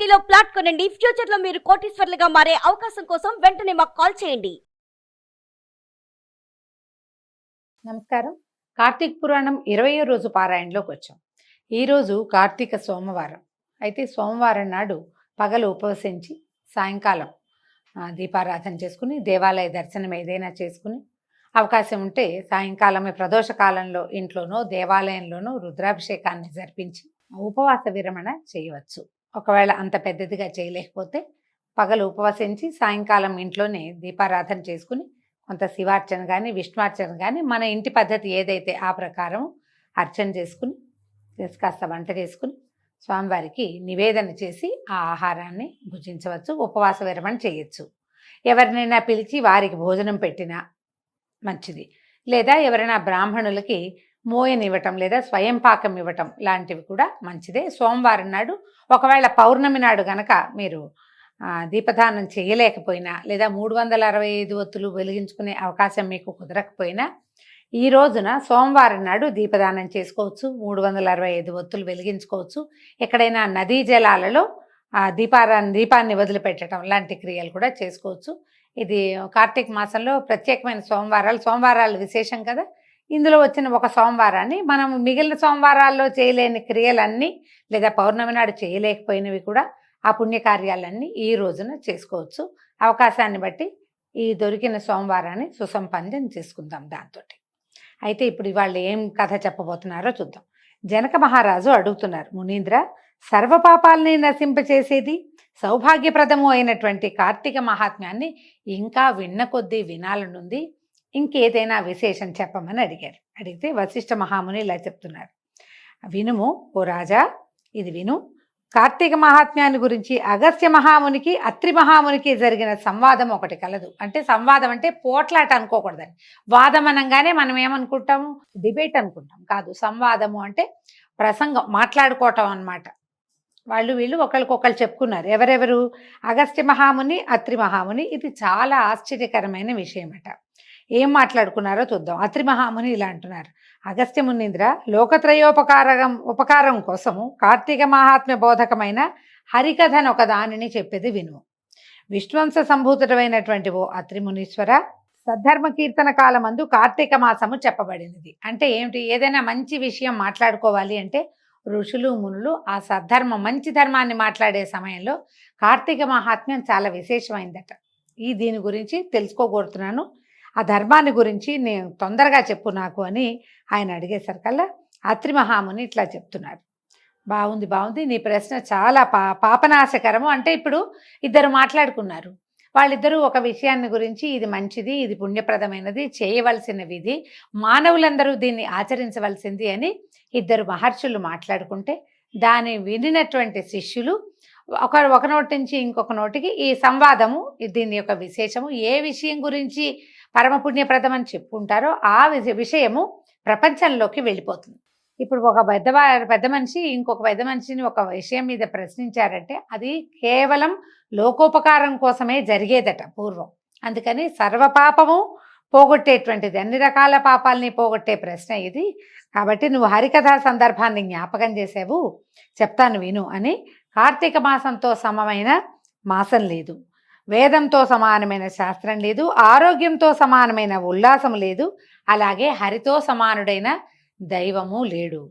సిటీలో ప్లాట్ కొనండి. ఫ్యూచర్ లో మీరు కోటీశ్వర్లుగా మారే అవకాశం కోసం వెంటనే మాకు కాల్ చేయండి. నమస్కారం. కార్తీక పురాణం 20వ రోజు పారాయణలోకి వచ్చాం. ఈరోజు కార్తీక సోమవారం. అయితే సోమవారం నాడు పగలు ఉపవసించి సాయంకాలం దీపారాధన చేసుకుని దేవాలయ దర్శనం ఏదైనా చేసుకుని అవకాశం ఉంటే సాయంకాలమే ప్రదోష కాలంలో ఇంట్లోనో దేవాలయంలోనో రుద్రాభిషేకాన్ని జరిపించి ఉపవాస విరమణ చేయవచ్చు. ఒకవేళ అంత పెద్దదిగా చేయలేకపోతే పగలు ఉపవసించి సాయంకాలం ఇంట్లోనే దీపారాధన చేసుకుని కొంత శివార్చన కానీ విష్ణువార్చన కానీ మన ఇంటి పద్ధతి ఏదైతే ఆ ప్రకారం అర్చన చేసుకుని కాస్త వంట చేసుకుని స్వామివారికి నివేదన చేసి ఆ ఆహారాన్ని భుజించవచ్చు. ఉపవాస విరమణ చేయొచ్చు. ఎవరినైనా పిలిచి వారికి భోజనం పెట్టినా మంచిది. లేదా ఎవరైనా బ్రాహ్మణులకి మోయనివ్వటం లేదా స్వయం పాకం ఇవ్వటం లాంటివి కూడా మంచిదే. సోమవారం నాడు ఒకవేళ పౌర్ణమి నాడు గనక మీరు దీపదానం చేయలేకపోయినా లేదా 365 ఒత్తులు వెలిగించుకునే అవకాశం మీకు కుదరకపోయినా ఈ రోజున సోమవారం నాడు దీపదానం చేసుకోవచ్చు. 365 ఒత్తులు వెలిగించుకోవచ్చు. ఎక్కడైనా నదీ జలాలలో దీపాన్ని వదిలిపెట్టడం లాంటి క్రియలు కూడా చేసుకోవచ్చు. ఇది కార్తీక మాసంలో ప్రత్యేకమైన సోమవారాలు విశేషం కదా. ఇందులో వచ్చిన ఒక సోమవారాన్ని మనం మిగిలిన సోమవారాల్లో చేయలేని క్రియలన్నీ లేదా పౌర్ణమి నాడు చేయలేకపోయినవి కూడా ఆ పుణ్యకార్యాలన్నీ ఈ రోజున చేసుకోవచ్చు. అవకాశాన్ని బట్టి ఈ దొరికిన సోమవారాన్ని సుసంపన్నం చేసుకుందాం దాంతో. అయితే ఇప్పుడు ఇవాళ ఏం కథ చెప్పబోతున్నారో చూద్దాం. జనక మహారాజు అడుగుతున్నారు, మునీంద్ర, సర్వపాపాలని నశింపచేసేది సౌభాగ్యప్రదము అయినటువంటి కార్తీక మహాత్మ్యాన్ని ఇంకా విన్న కొద్దీ వినాలనుంది, ఇంకేదైనా విశేషం చెప్పమని అడిగారు. అడిగితే వశిష్ఠ మహాముని ఇలా చెప్తున్నారు, వినుము ఓ రాజా, ఇది విను. కార్తీక మహాత్మ్యాన్ని గురించి అగస్త్య మహామునికి అత్రి మహామునికి జరిగిన సంవాదం ఒకటి కలదు. అంటే సంవాదం అంటే పోట్లాట అనుకోకూడదని. వాదం అనగానే మనం ఏమనుకుంటాము, డిబేట్ అనుకుంటాం. కాదు, సంవాదము అంటే ప్రసంగం, మాట్లాడుకోవటం అన్నమాట. వీళ్ళు ఒకరికొకరు చెప్పుకున్నారు. ఎవరెవరు? అగస్త్య మహాముని, అత్రి మహాముని. ఇది చాలా ఆశ్చర్యకరమైన విషయం అట. ఏం మాట్లాడుకున్నారో చూద్దాం. అత్రి మహాముని ఇలా అంటున్నారు, అగస్త్య మునీంద్ర, ఉపకారం కోసము కార్తీక మహాత్మ్య బోధకమైన హరికథను ఒక దానిని చెప్పేది విను. విష్ణువంశ సంభూతుడమైనటువంటి ఓ అత్రి మునీశ్వర, సద్ధర్మ కీర్తన కాలమందు కార్తీక మాసము చెప్పబడినది. అంటే ఏమిటి? ఏదైనా మంచి విషయం మాట్లాడుకోవాలి అంటే ఋషులు మునులు ఆ మంచి ధర్మాన్ని మాట్లాడే సమయంలో కార్తీక మహాత్మ్యం చాలా విశేషమైందట. దీని గురించి తెలుసుకోగోరుతున్నాను, ఆ ధర్మాన్ని గురించి నేను తొందరగా చెప్పు నాకు అని ఆయన అడిగేసరికల్లా అత్రి మహాముని ఇట్లా చెప్తున్నారు. బాగుంది, నీ ప్రశ్న చాలా పాపనాశకరము. అంటే ఇప్పుడు ఇద్దరు మాట్లాడుకున్నారు. వాళ్ళిద్దరూ ఒక విషయాన్ని గురించి ఇది మంచిది, ఇది పుణ్యప్రదమైనది, చేయవలసిన విధి, మానవులందరూ దీన్ని ఆచరించవలసింది అని ఇద్దరు మహర్షులు మాట్లాడుకుంటే దాన్ని వినినటువంటి శిష్యులు ఒక నోటి నుంచి ఇంకొక నోటికి ఈ సంవాదము, దీని యొక్క విశేషము, ఏ విషయం గురించి పరమపుణ్యప్రదం అని చెప్పుకుంటారో ఆ విషయము ప్రపంచంలోకి వెళ్ళిపోతుంది. ఇప్పుడు ఒక పెద్ద మనిషి ఇంకొక పెద్ద మనిషిని ఒక విషయం మీద ప్రశ్నించారంటే అది కేవలం లోకోపకారం కోసమే జరిగేదట పూర్వం. అందుకని సర్వపాపము పోగొట్టేటువంటిది, అన్ని రకాల పాపాలని పోగొట్టే ప్రశ్న ఇది. కాబట్టి నువ్వు హరికథా సందర్భాన్ని జ్ఞాపకం చేసావు, చెప్తాను విను అని. కార్తీక మాసంతో సమమైన మాసం లేదు, వేదంతో సమానమైన శాస్త్రం లేదు, ఆరోగ్యంతో సమానమైన ఉల్లాసం లేదు, అలాగే హరితో సమానుడైన దైవము లేడు.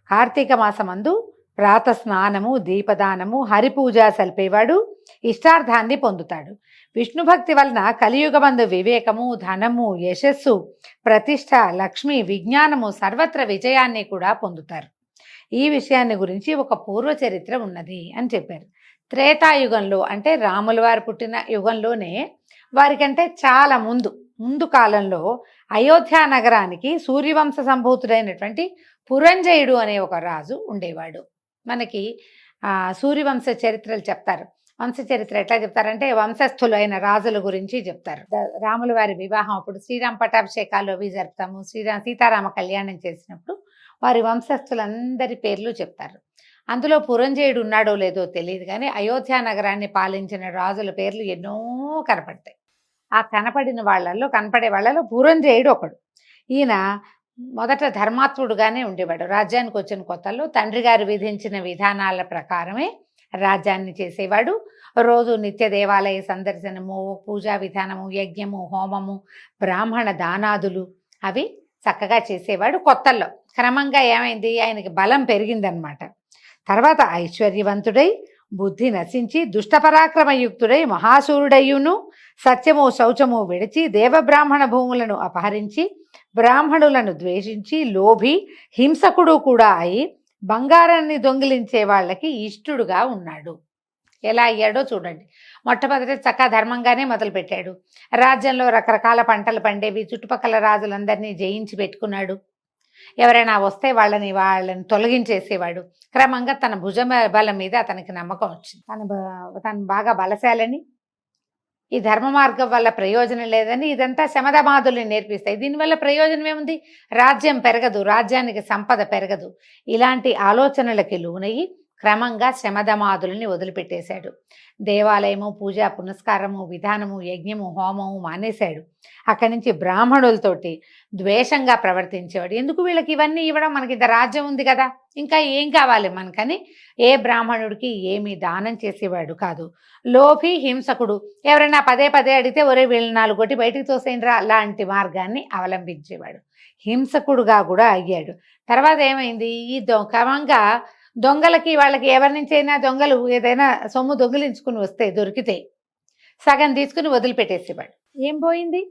కార్తీక మాసమందు ప్రాత స్నానము, దీపదానము, హరిపూజ సల్పేవాడు ఇష్టార్థాన్ని పొందుతాడు. విష్ణుభక్తి వలన కలియుగమందు వివేకము, ధనము, యశస్సు, ప్రతిష్ట, లక్ష్మి, విజ్ఞానము, సర్వత్ర విజయాన్ని కూడా పొందుతారు. ఈ విషయాన్ని గురించి ఒక పూర్వ చరిత్ర ఉన్నది అని చెప్పారు. త్రేతాయుగంలో అంటే రాముల వారు పుట్టిన యుగంలోనే వారికంటే చాలా ముందు కాలంలో అయోధ్య నగరానికి సూర్యవంశ సంభూతుడైనటువంటి పురంజయుడు అనే ఒక రాజు ఉండేవాడు. మనకి సూర్యవంశ చరిత్రలు చెప్తారు. వంశ చరిత్ర ఎట్లా చెప్తారంటే వంశస్థులు అయిన రాజుల గురించి చెప్తారు. రాముల వారి వివాహం అప్పుడు శ్రీరామ పట్టాభిషేకాలు అవి జరుపుతాము. సీతారామ కళ్యాణం చేసినప్పుడు వారి వంశస్థులందరి పేర్లు చెప్తారు. అందులో పురంజయుడు ఉన్నాడో లేదో తెలియదు, కానీ అయోధ్య నగరాన్ని పాలించిన రాజుల పేర్లు ఎన్నో కనపడతాయి. ఆ కనపడే వాళ్ళలో పురంజయుడు ఒకడు. ఈయన మొదట ధర్మాత్ముడుగానే ఉండేవాడు. రాజ్యానికి వచ్చిన కొత్తల్లో తండ్రి గారు విధించిన విధానాల ప్రకారమే రాజ్యాన్ని చేసేవాడు. రోజు నిత్య దేవాలయ సందర్శనము, పూజా విధానము, యజ్ఞము, హోమము, బ్రాహ్మణ దానాదులు అవి చక్కగా చేసేవాడు. కొత్తల్లో క్రమంగా ఏమైంది, ఆయనకి బలం పెరిగిందనమాట. తర్వాత ఐశ్వర్యవంతుడై బుద్ధి నశించి దుష్టపరాక్రమయుక్తుడై మహాశూరుడయ్యును సత్యము శౌచము విడిచి దేవబ్రాహ్మణ భూములను అపహరించి బ్రాహ్మణులను ద్వేషించి లోభి హింసకుడు కూడా అయి బంగారాన్ని దొంగిలించే వాళ్ళకి ఇష్టుడుగా ఉన్నాడు. ఎలా అయ్యాడో చూడండి. మొట్టమొదటి చక్కగా ధర్మంగానే మొదలుపెట్టాడు. రాజ్యంలో రకరకాల పంటలు పండేవి, చుట్టుపక్కల రాజులందరినీ జయించి పెట్టుకున్నాడు. ఎవరైనా వస్తే వాళ్ళని తొలగించేసేవాడు. క్రమంగా తన భుజ బలం మీద అతనికి నమ్మకం వచ్చింది. తను బాగా బలశాలని, ఈ ధర్మ మార్గం వల్ల ప్రయోజనం లేదని ఇదంతా శమధమాదులు నేర్పిస్తాయి. దీనివల్ల ప్రయోజనం ఏముంది, రాజ్యం పెరగదు, రాజ్యానికి సంపద పెరగదు. ఇలాంటి ఆలోచనలకి లోనయ్యి క్రమంగా శమధమాదులని వదిలిపెట్టేశాడు. దేవాలయము, పూజ పునస్కారము, విధానము, యజ్ఞము, హోమము మానేశాడు. అక్కడి నుంచి బ్రాహ్మణులతోటి ద్వేషంగా ప్రవర్తించేవాడు. ఎందుకు వీళ్ళకి ఇవన్నీ ఇవ్వడం, మనకి ఇంత రాజ్యం ఉంది కదా, ఇంకా ఏం కావాలి మనకని ఏ బ్రాహ్మణుడికి ఏమీ దానం చేసేవాడు కాదు. లోభి హింసకుడు, ఎవరైనా పదే పదే అడిగితే ఒరే వీళ్ళు 4 కొట్టి బయటికి తోసేయండిరా లాంటి మార్గాన్ని అవలంబించేవాడు. హింసకుడుగా కూడా అయ్యాడు. తర్వాత ఏమైంది, ఈ క్రమంగా దొంగలకి వాళ్ళకి ఎవరి నుంచైనా దొంగలు ఏదైనా సొమ్ము దొంగిలించుకుని వస్తే దొరికితే సగం తీసుకుని వదిలిపెట్టేసేవాడు. ఏం పోయింది,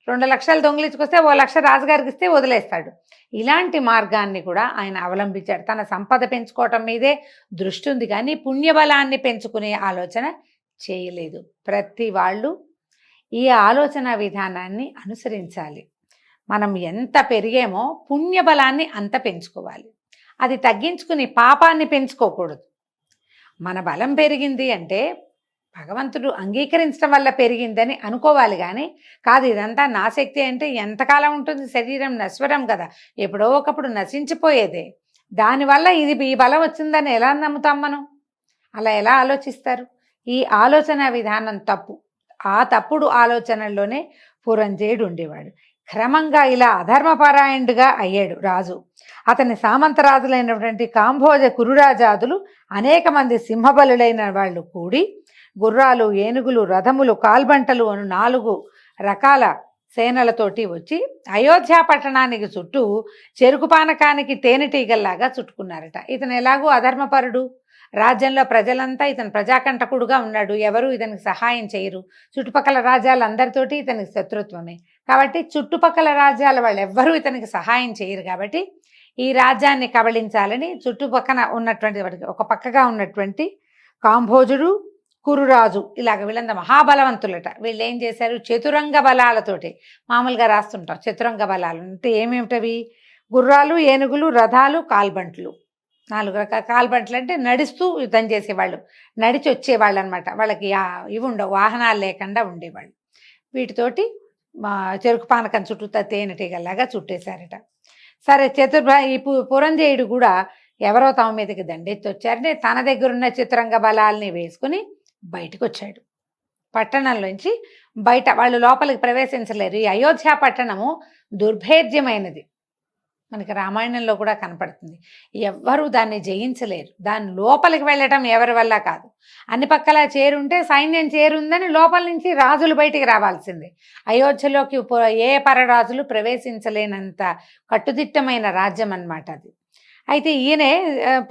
2 లక్షలు దొంగిలించుకొస్తే 1 లక్ష రాజుగారికి ఇస్తే వదిలేస్తాడు. ఇలాంటి మార్గాన్ని కూడా ఆయన అవలంబించాడు. తన సంపద పెంచుకోవటం మీదే దృష్టి ఉంది కానీ పుణ్యబలాన్ని పెంచుకునే ఆలోచన చేయలేదు. ప్రతి వాళ్ళు ఈ ఆలోచన విధానాన్ని అనుసరించాలి. మనం ఎంత పెరిగామో పుణ్యబలాన్ని అంత పెంచుకోవాలి. అది తగ్గించుకుని పాపాన్ని పెంచుకోకూడదు. మన బలం పెరిగింది అంటే భగవంతుడు అంగీకరించడం వల్ల పెరిగిందని అనుకోవాలి కానీ కాదు ఇదంతా నా శక్తి అంటే ఎంతకాలం ఉంటుంది, శరీరం నశ్వరం కదా, ఎప్పుడో ఒకప్పుడు నశించిపోయేదే. దానివల్ల ఈ బలం వచ్చిందని ఎలా నమ్ముతాం మనం? అలా ఎలా ఆలోచిస్తారు? ఈ ఆలోచన విధానం తప్పు. ఆ తప్పుడు ఆలోచనల్లోనే పురంజేయుడు ఉండేవాడు. క్రమంగా ఇలా అధర్మపరాయణుడిగా అయ్యాడు రాజు. అతని సామంతరాజులైనటువంటి కాంభోజ కురురాజాదులు అనేక మంది సింహబలులైన వాళ్ళు కూడి గుర్రాలు, ఏనుగులు, రథములు, కాల్బంటలు అను 4 రకాల సేనలతోటి వచ్చి అయోధ్య పట్టణానికి చుట్టూ చెరుకు పానకానికి తేనెటీగల్లాగా చుట్టుకున్నారట. ఇతను ఎలాగూ అధర్మపరుడు, రాజ్యంలో ప్రజలంతా ఇతను ప్రజాకంటకుడుగా ఉన్నాడు, ఎవరు ఇతనికి సహాయం చేయరు. చుట్టుపక్కల రాజ్యాలందరితోటి ఇతనికి శత్రుత్వమే. కాబట్టి చుట్టుపక్కల రాజ్యాల వాళ్ళు ఎవ్వరూ ఇతనికి సహాయం చేయరు. కాబట్టి ఈ రాజ్యాన్ని కబళించాలని చుట్టుపక్కన ఉన్నటువంటి ఒక పక్కగా ఉన్నటువంటి కాంభోజుడు, కురురాజు ఇలాగ వీళ్ళంతా మహాబలవంతులట. వీళ్ళు ఏం చేశారు, చతురంగ బలాలతోటి, మామూలుగా రాస్తుంటాం చతురంగ బలాలు అంటే ఏమేమిటవి, గుర్రాలు, ఏనుగులు, రథాలు, కాల్బంట్లు. 4 రకాల కాల్బంట్లు అంటే నడుస్తూ యుద్ధం చేసేవాళ్ళు, నడిచి వచ్చేవాళ్ళు అనమాట. వాళ్ళకి ఇవి ఉండవు, వాహనాలు లేకుండా ఉండేవాళ్ళు. వీటితోటి చెరుకు పానకం చుట్టూ తేనెటీగల్లాగా చుట్టేశారట. సరే ఈ పురంజేయుడు కూడా ఎవరో తమ మీదకి దండెత్తి వచ్చారంటే తన దగ్గర ఉన్న చిత్రంగ బలాల్ని వేసుకుని బయటకు వచ్చాడు. పట్టణంలోంచి బయట వాళ్ళు లోపలికి ప్రవేశించలేరు. ఈ అయోధ్య పట్టణము దుర్భేద్యమైనది, మనకి రామాయణంలో కూడా కనపడుతుంది. ఎవ్వరూ దాన్ని జయించలేరు. దాని లోపలికి వెళ్ళటం ఎవరి వల్ల కాదు. అన్ని పక్కలా చేరుంటే సైన్యం చేరుందని లోపల నుంచి రాజులు బయటికి రావాల్సిందే. అయోధ్యలోకి ఏ పరరాజులు ప్రవేశించలేనంత కట్టుదిట్టమైన రాజ్యం అన్నమాట అది. అయితే ఈయనే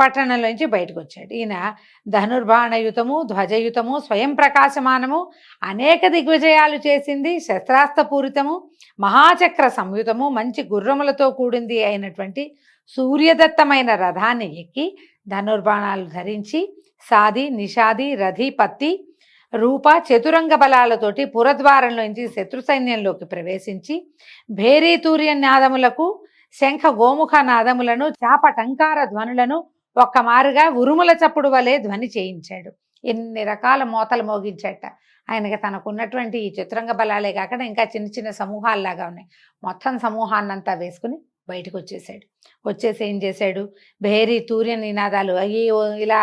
పట్టణంలోంచి బయటకు వచ్చాడు. ఈయన ధనుర్బాణయుతము, ధ్వజయుతము, స్వయం ప్రకాశమానము, అనేక దిగ్విజయాలు చేసింది, శస్త్రాస్త్రపూరితము, మహాచక్ర సంయుతము, మంచి గుర్రములతో కూడింది అయినటువంటి సూర్యదత్తమైన రథాన్ని ఎక్కి ధనుర్బాణాలు ధరించి సాది, నిషాది, రథి, పత్తి రూప చతురంగ బలాలతోటి పురద్వారంలోంచి శత్రు సైన్యంలోకి ప్రవేశించి భేరీతూర్య నాదములకు, శంఖ గోముఖ నాదములను, చాప టంకార ధ్వనులను ఒక్కమారుగా ఉరుముల చప్పుడు వలె ధ్వని చేయించాడు. ఎన్ని రకాల మోతలు మోగించాట. ఆయనకి తనకున్నటువంటి ఈ చతురంగ బలాలే కాకుండా ఇంకా చిన్న చిన్న సమూహాల్లాగా ఉన్నాయి. మొత్తం సమూహాన్నంతా వేసుకుని బయటకు వచ్చేసాడు. వచ్చేసి ఏం చేశాడు, భేరీ తూర్య నినాదాలు అయ్యి ఇలా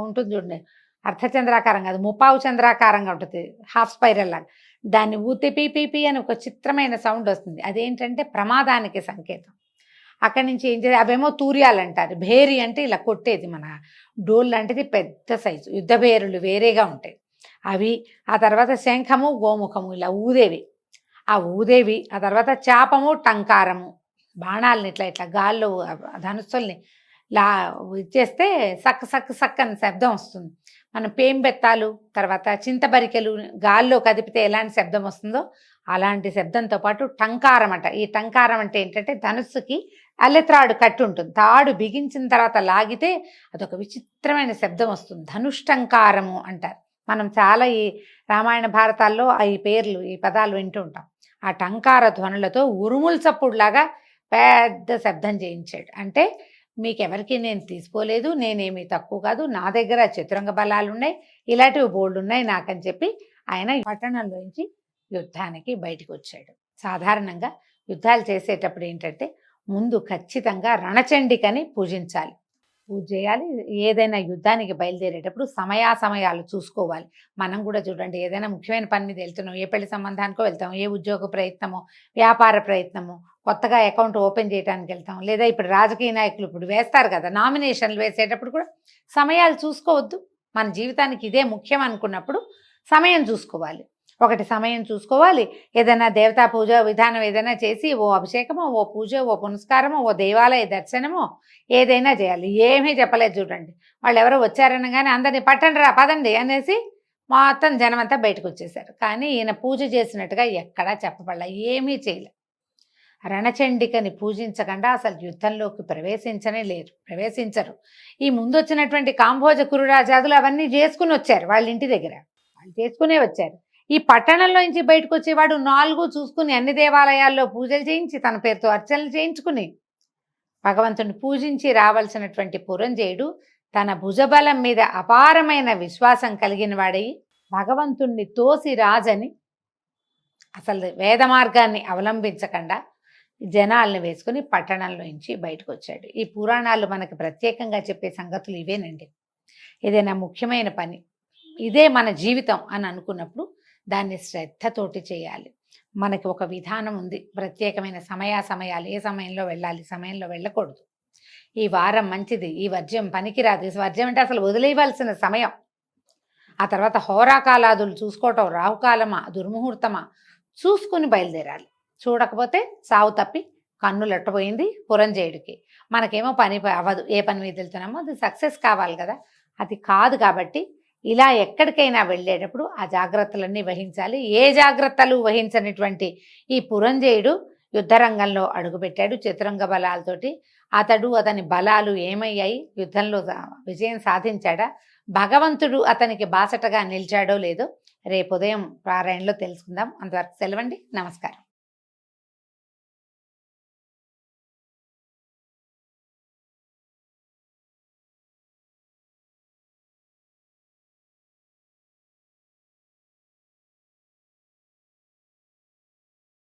ఉంటుంది చూడండి, అర్ధచంద్రాకారం కాదు, ముప్పావు చంద్రాకారంగా ఉంటుంది, హాఫ్ స్పైరల్ లాగా. దాన్ని ఊతే పీపీపీ అని ఒక చిత్రమైన సౌండ్ వస్తుంది. అదేంటంటే ప్రమాదానికి సంకేతం. అక్కడి నుంచి ఏం చేయాలి, అవేమో తూర్యాలు అంటారు. భేరి అంటే ఇలా కొట్టేది, మన డోల్ లాంటిది పెద్ద సైజు. యుద్ధ భేరులు వేరేగా ఉంటాయి అవి. ఆ తర్వాత శంఖము గోముఖము ఇలా ఊదేవి, ఆ ఊదేవి. ఆ తర్వాత చాపము టంకారము, బాణాలని ఇట్లా ఇట్లా గాల్లో ధనుస్సుల్ని ఇలా ఇచ్చేస్తే సక్ సక్ సక్ అని శబ్దం వస్తుంది. మనం పేంబెత్తాలు తర్వాత చింతబరికెలు గాల్లో కదిపితే ఎలాంటి శబ్దం వస్తుందో అలాంటి శబ్దంతో పాటు టంకారం అంట. ఈ టంకారం అంటే ఏంటంటే ధనుస్సుకి అల్లెత్రాడు కట్టి ఉంటుంది, తాడు బిగించిన తర్వాత లాగితే అదొక విచిత్రమైన శబ్దం వస్తుంది, ధనుష్టంకారము అంటారు. మనం చాలా ఈ రామాయణ భారతాల్లో ఈ పేర్లు ఈ పదాలు వింటూ ఉంటాం. ఆ టంకార ధ్వనులతో ఉరుముల చప్పుడులాగా పెద్ద శబ్దం చేయించాడు. అంటే మీకెవరికి నేను తీసుకోలేదు, నేనేమి తక్కువ కాదు, నా దగ్గర చతురంగ బలాలు ఉన్నాయి, ఇలాంటివి బోల్డ్ ఉన్నాయి నాకని చెప్పి ఆయన పట్టణంలోంచి యుద్ధానికి బయటకు వచ్చాడు. సాధారణంగా యుద్ధాలు చేసేటప్పుడు ఏంటంటే ముందు ఖచ్చితంగా రణచండికని పూజించాలి, పూజ చేయాలి. ఏదైనా యుద్ధానికి బయలుదేరేటప్పుడు సమయాలు చూసుకోవాలి. మనం కూడా చూడండి, ఏదైనా ముఖ్యమైన పని మీద వెళ్తున్నాం, ఏ పెళ్లి సంబంధానికో వెళ్తాం, ఏ ఉద్యోగ ప్రయత్నమో వ్యాపార ప్రయత్నమో కొత్తగా అకౌంట్ ఓపెన్ చేయడానికి వెళ్తాం, లేదా ఇప్పుడు రాజకీయ నాయకులు ఇప్పుడు వేస్తారు కదా నామినేషన్లు వేసేటప్పుడు కూడా సమయాలు చూసుకోవద్దు. మన జీవితానికి ఇదే ముఖ్యం అనుకున్నప్పుడు సమయం చూసుకోవాలి. ఒకటి సమయం చూసుకోవాలి. ఏదైనా దేవతా పూజ విధానం ఏదైనా చేసి ఓ అభిషేకమో ఓ పూజ ఓ పునస్కారమో ఓ దేవాలయ దర్శనమో ఏదైనా చేయాలి. ఏమీ చెప్పలేదు చూడండి, వాళ్ళు ఎవరో వచ్చారనగానే అందరినీ పట్టండి రా పదండి అనేసి మొత్తం జనమంతా బయటకు వచ్చేసారు. కానీ ఈయన పూజ చేసినట్టుగా ఎక్కడా చెప్పబడలే, ఏమీ చేయలే. రణచండికని పూజించకుండా అసలు యుద్ధంలోకి ప్రవేశించరు. ఈ ముందు వచ్చినటువంటి కాంభోజ కురురాజాదులు అవన్నీ చేసుకుని వచ్చారు, వాళ్ళ ఇంటి దగ్గర వాళ్ళు చేసుకునే వచ్చారు. ఈ పట్టణంలో నుంచి బయటకు వచ్చేవాడు 4 చూసుకుని అన్ని దేవాలయాల్లో పూజలు చేయించి తన పేరుతో అర్చనలు చేయించుకుని భగవంతుని పూజించి రావాల్సినటువంటి పురంజయుడు తన భుజబలం మీద అపారమైన విశ్వాసం కలిగిన వాడై భగవంతుణ్ణి తోసి రాజని అసలు వేద మార్గాన్ని అవలంబించకుండా జనాల్ని వేసుకుని పట్టణంలో నుంచి బయటకు వచ్చాడు. ఈ పురాణాలు మనకు ప్రత్యేకంగా చెప్పే సంగతులు ఇవేనండి. ఏదైనా ముఖ్యమైన పని ఇదే మన జీవితం అని అనుకున్నప్పుడు దాన్ని శ్రద్ధతోటి చేయాలి. మనకి ఒక విధానం ఉంది, ప్రత్యేకమైన సమయాలు, ఏ సమయంలో వెళ్ళాలి, సమయంలో వెళ్ళకూడదు. ఈ వారం మంచిది, ఈ వర్జ్యం పనికిరాదు. ఈ వర్జ్యం అంటే అసలు వదిలేయవలసిన సమయం. ఆ తర్వాత హోరాకాలాదులు చూసుకోవటం, రాహుకాలమా దుర్ముహూర్తమా చూసుకుని బయలుదేరాలి. చూడకపోతే సావు తప్పి కన్నులట్టపోయింది పురంజయుడికి. మనకేమో పని అవ్వదు, ఏ పని మీద వెళ్తున్నామో అది సక్సెస్ కావాలి కదా, అది కాదు. కాబట్టి ఇలా ఎక్కడికైనా వెళ్ళేటప్పుడు ఆ జాగ్రత్తలన్నీ వహించాలి. ఏ జాగ్రత్తలు వహించనిటువంటి ఈ పురంజయుడు యుద్ధరంగంలో అడుగుపెట్టాడు చతురంగ బలాలతోటి. అతని బలాలు ఏమయ్యాయి, యుద్ధంలో విజయం సాధించాడా, భగవంతుడు అతనికి బాసటగా నిలిచాడో లేదో రేపు ఉదయం పారాయణలో తెలుసుకుందాం. అంతవరకు సెలవండి, నమస్కారం.